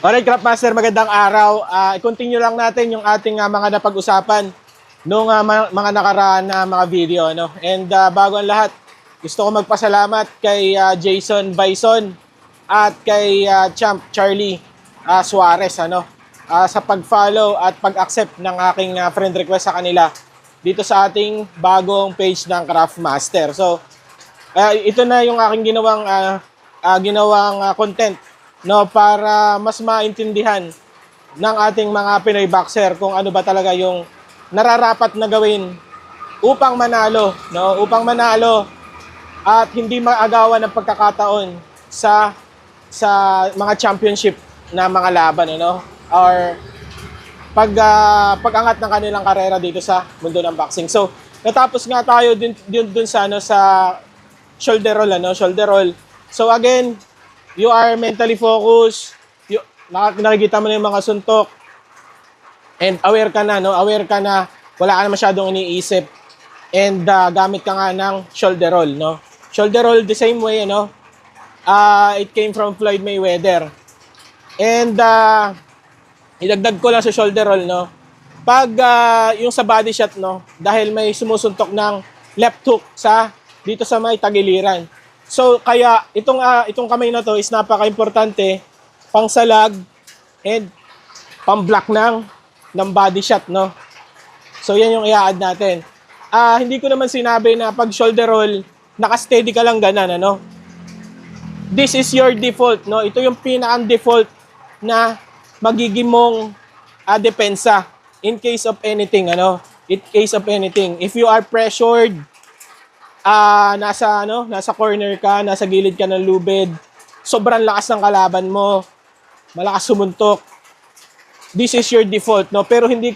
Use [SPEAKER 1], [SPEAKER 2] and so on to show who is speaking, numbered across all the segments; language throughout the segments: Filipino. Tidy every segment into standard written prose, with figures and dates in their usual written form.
[SPEAKER 1] Alright, Craftmaster, magandang araw. I-continue lang natin yung ating mga napag-usapan nung mga nakaraan na mga video. No? And bago ang lahat, gusto ko magpasalamat kay Jason Bison at kay Champ Charlie Suarez sa pag-follow at pag-accept ng aking friend request sa kanila dito sa ating bagong page ng Craftmaster. So, ito na yung aking ginawang content, no, para mas maintindihan ng ating mga Pinoy boxer kung ano ba talaga yung nararapat na gawin upang manalo, no, at hindi maagawan ng pagkakataon sa mga championship na mga laban, or pag-angat ng kanilang karera dito sa mundo ng boxing. So, natapos nga tayo dun sa shoulder roll. So again, you are mentally focused, nakikita mo na yung mga suntok, and aware ka na, wala ka na masyadong iniisip, and gamit ka nga ng shoulder roll, Shoulder roll the same way, it came from Floyd Mayweather. And idagdag ko lang sa shoulder roll, pag yung sa body shot, dahil may sumusuntok ng left hook dito sa may tagiliran. So kaya itong kamay na to is napaka-importante pang salag and pang block ng body shot, So yan yung i-add natin. Hindi ko naman sinabi na pag shoulder roll naka-steady ka lang ganan, This is your default, Ito yung pinaka-default na magiging mong depensa in case of anything, If you are pressured, nasa corner ka, nasa gilid ka ng lubid, sobrang lakas ng kalaban mo, malakas sumuntok, this is your default, pero hindi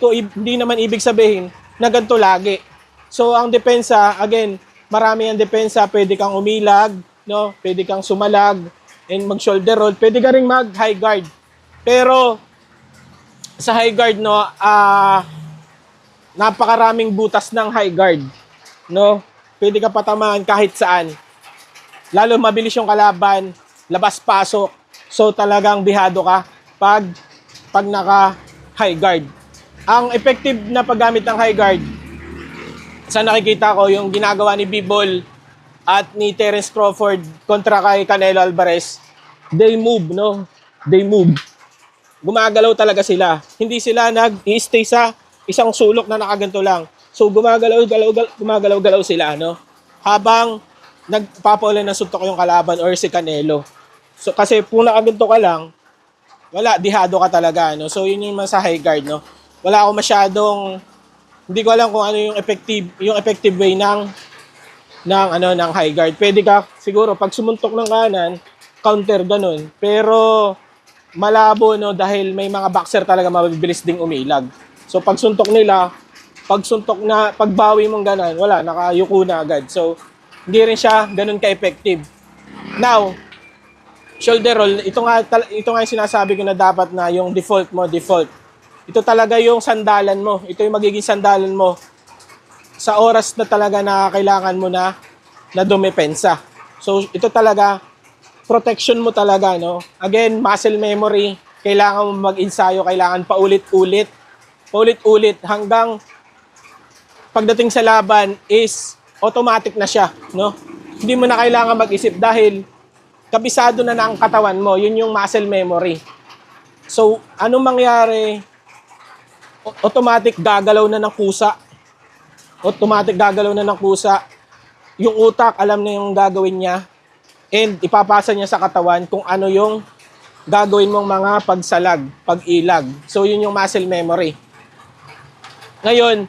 [SPEAKER 1] naman ibig sabihin na ganito lagi. So ang depensa, again, marami ang depensa. Pwede kang umilag, pwede kang sumalag and mag shoulder roll, pwede ka ring mag high guard. Pero sa high guard, napakaraming butas ng high guard, Pwede ka patamaan kahit saan. Lalo mabilis yung kalaban, labas-pasok. So talagang bihado ka pag naka-high guard. Ang effective na paggamit ng high guard, sa nakikita ko, yung ginagawa ni Bivol at ni Terence Crawford kontra kay Canelo Alvarez, they move, They move. Gumagalaw talaga sila. Hindi sila nag-i-stay sa isang sulok na nakaganto lang. So gumagalaw-galaw sila, habang nagpapaulan ng suntok yung kalaban or si Canelo. So kasi kung nakaganto ka lang, wala, dihado ka talaga, So yun yung sa high guard, Wala ako hindi ko alam kung ano yung effective way ng high guard. Pwede ka siguro pag sumuntok ng kanan, counter ganun. Pero malabo, dahil may mga boxer talaga mabibilis ding umilag. So pag suntok na pagbawi mong ganan, wala, nakayuko na agad. So, hindi rin siya ganun ka-effective. Now, shoulder roll, ito nga yung sinasabi ko na dapat na yung default. Ito talaga yung sandalan mo. Ito yung magiging sandalan mo sa oras na talaga na kailangan mo na dumepensa. So, ito talaga, protection mo talaga, Again, muscle memory, kailangan mo mag-ensayo, kailangan paulit-ulit hanggang pagdating sa laban is automatic na siya, Hindi mo na kailangan mag-isip dahil kabisado na ang katawan mo. Yun yung muscle memory. So, anong mangyari? Automatic gagalaw na ng kusa. Yung utak, alam na yung gagawin niya. And ipapasa niya sa katawan kung ano yung gagawin mong mga pagsalag, pag-ilag. So, yun yung muscle memory. Ngayon,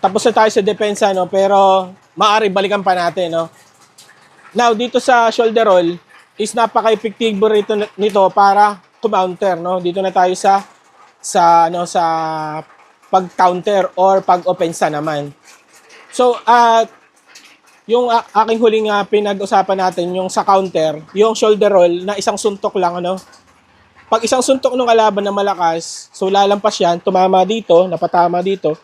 [SPEAKER 1] tapos na tayo sa depensa, pero maaari balikan pa natin, Now, dito sa shoulder roll is napaka-epektibo nito para counter, Dito na tayo sa pag-counter or pag-opensa naman. So, yung aking huling pinag-usapan natin, yung sa counter, yung shoulder roll na isang suntok lang, Pag isang suntok ng kalaban na malakas, so lalampas yan, tumama dito, napatama dito,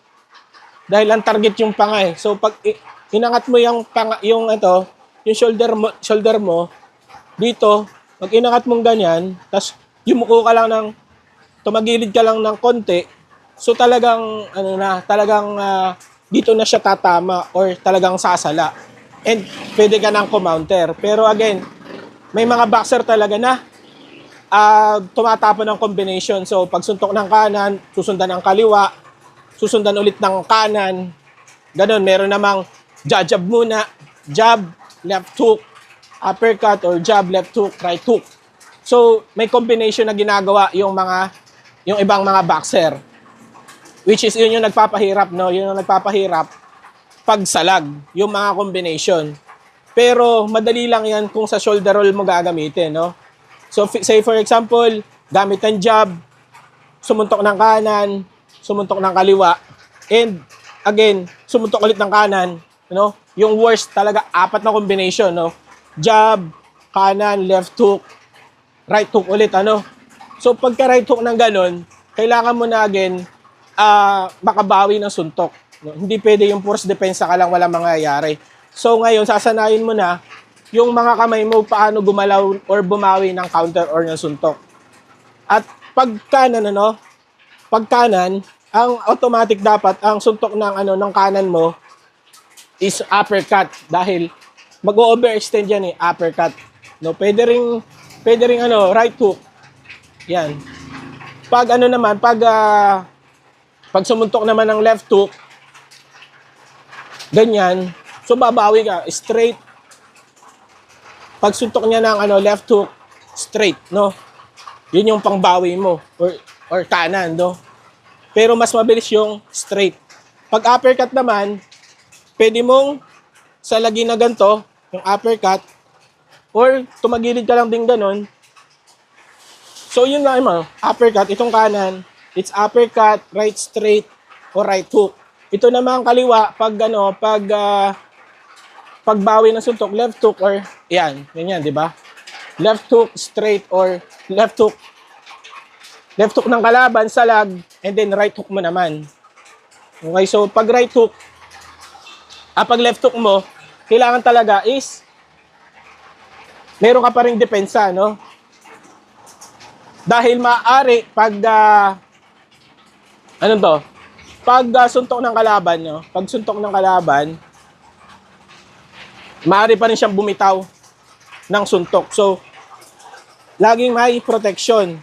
[SPEAKER 1] dahil ang target yung panga eh. So pag inangat mo yung shoulder mo dito, Pag inangat mong ganyan, tapos yumuko ka lang tumagilid ka lang ng konti, so talagang, dito na siya tatama or talagang sasala. And pwede ka nang kumounter. Pero again, may mga boxer talaga na tumatapon ng combination. So, pag suntok ng kanan, susundan ng kaliwa, susundan ulit ng kanan. Ganon, meron namang jab muna, jab, left hook, uppercut, or jab, left hook, right hook. So, may combination na ginagawa yung ibang mga boxer. Which is, yun yung nagpapahirap, no? Yun yung nagpapahirap pagsalag, yung mga combination. Pero, madali lang yan kung sa shoulder roll mo gagamitin, no? So, say for example, gamit ng jab, sumuntok ng kanan, sumuntok ng kaliwa, and again, sumuntok ulit ng kanan, no? Yung worst talaga, 4 na combination, no? Jab, kanan, left hook, right hook ulit, ano? So, pagka right hook ng ganun, kailangan mo na again, makabawi ng suntok. No? Hindi pwede yung force depensa ka lang, walang mangyayari. So, ngayon, sasanayin mo na yung mga kamay mo paano gumalaw or bumawi ng counter or ng suntok. At pag kanan, ang automatic dapat ang suntok ng kanan mo is uppercut dahil mag-overextend yan uppercut. No, pwede ring right hook. Yan. Pag pag sumuntok naman ng left hook, ganyan, so babawi ka straight. Pag suntok niya ng left hook, straight, no? Yun yung pangbawi mo or kanan, no? Pero mas mabilis yung straight. Pag uppercut naman, pwede mong salagin na ganito, yung uppercut, or tumagilid ka lang din ganun. So yun lang uppercut, itong kanan, it's uppercut, right straight, or right hook. Ito naman kaliwa, pagbawi ng suntok, left hook or yan, ganyan, di ba? Left hook, straight, or left hook ng kalaban, salag, and then right hook mo naman. Okay, so pag right hook, pag left hook mo, kailangan talaga is meron ka pa ring depensa, no? Dahil maaari pag suntok ng kalaban, no? Pag suntok ng kalaban, maaari pa rin siyang bumitaw ng suntok. So, laging may protection.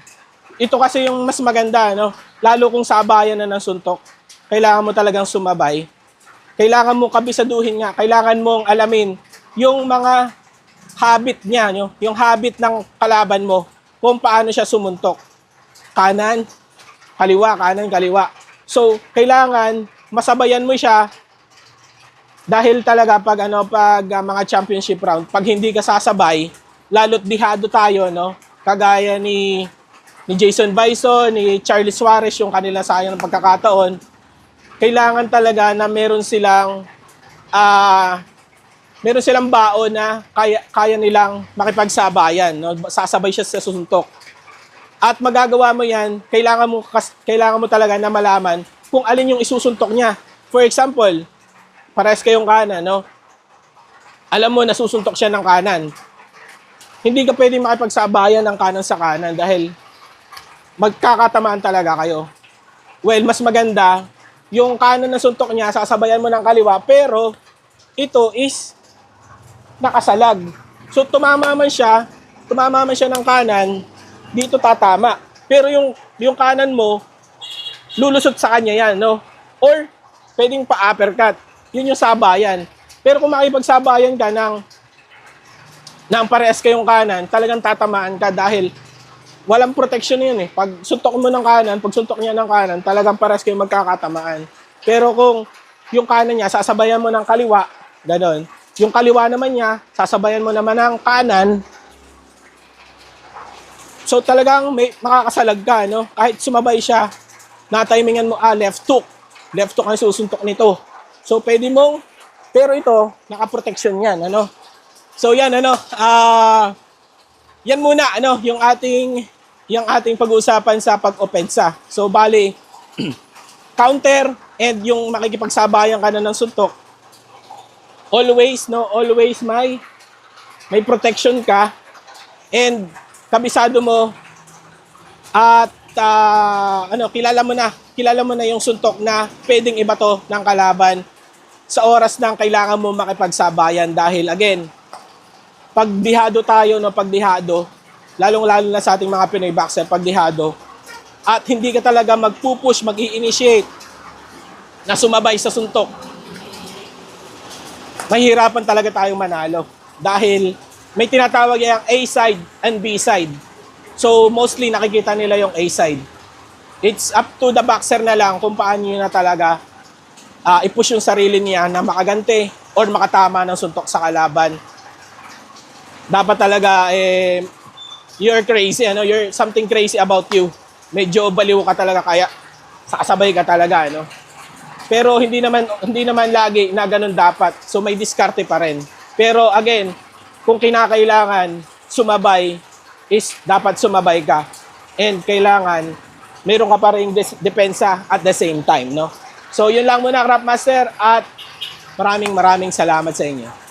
[SPEAKER 1] Ito kasi yung mas maganda, no? Lalo kung sabayan na ng suntok, kailangan mo talagang sumabay. Kailangan mo kabisaduhin nga. Kailangan mong alamin yung mga habit niya, no? Yung habit ng kalaban mo, kung paano siya sumuntok. Kanan, kaliwa, kanan, kaliwa. So, kailangan masabayan mo siya. Dahil talaga pag mga championship round, pag hindi ka sasabay, lalo't bihado tayo, no? Kagaya ni Jason Bison, ni Charlie Suarez, yung kanila sayang ng pagkakataon, kailangan talaga na meron silang baon na kaya nilang makipagsabayan, no? Sasabay siya sa susuntok. At magagawa mo 'yan, kailangan mo talaga na malaman kung alin yung isusuntok niya. For example, parehas kayong kanan, no? Alam mo, nasusuntok siya ng kanan. Hindi ka pwedeng makipagsabayan ng kanan sa kanan dahil magkakatamaan talaga kayo. Well, mas maganda, yung kanan na suntok niya, sasabayan mo ng kaliwa, pero ito is nakasalag. So, tumama man siya ng kanan, dito tatama. Pero yung kanan mo, lulusot sa kanya yan, no? Or, pwedeng pa-uppercut. Yun yung sabayan. Pero kung makipagsabayan ka ng parehas kayong kanan, talagang tatamaan ka dahil walang protection yun . Pag suntok mo ng kanan, pag suntok niya ng kanan, talagang parehas kayong magkakatamaan. Pero kung yung kanan niya, sasabayan mo ng kaliwa, ganon. Yung kaliwa naman niya, sasabayan mo naman ng kanan. So talagang makakasalag ka, no? Kahit sumabay siya, natimingan mo, left hook. Left hook ang susuntok nito. So, pwede mong, pero ito, naka-protection yan, ano? So, yan, yan muna, yung ating pag-uusapan sa pag-opensa. So, bali, counter and yung makikipagsabayan ka na ng suntok. Always may protection ka. And kabisado mo at kilala mo na yung suntok na pwedeng ibato ng kalaban sa oras ng kailangan mo makipagsabayan. Dahil again, pagdihado tayo, no, pagdihado, lalong-lalo na sa ating mga Pinoy boxer, pagdihado, at hindi ka talaga magpupush, mag-i-initiate na sumabay sa suntok, mahirapan talaga tayong manalo. Dahil may tinatawag yung A side and B side. So mostly nakikita nila yung A side. It's up to the boxer na lang kung paano nyo na talaga i-push yung sarili niya na makagante or makatama ng suntok sa kalaban. Dapat talaga you're crazy, you're something crazy about you. Medyo baliw ka talaga, kaya sakasabay ka talaga, Pero hindi naman lagi na ganun dapat. So may diskarte pa rin. Pero again, kung kinakailangan sumabay, is dapat sumabay ka. And kailangan mayroon ka pa rin depensa at the same time, So yun lang muna, Craft Master, at maraming salamat sa inyo.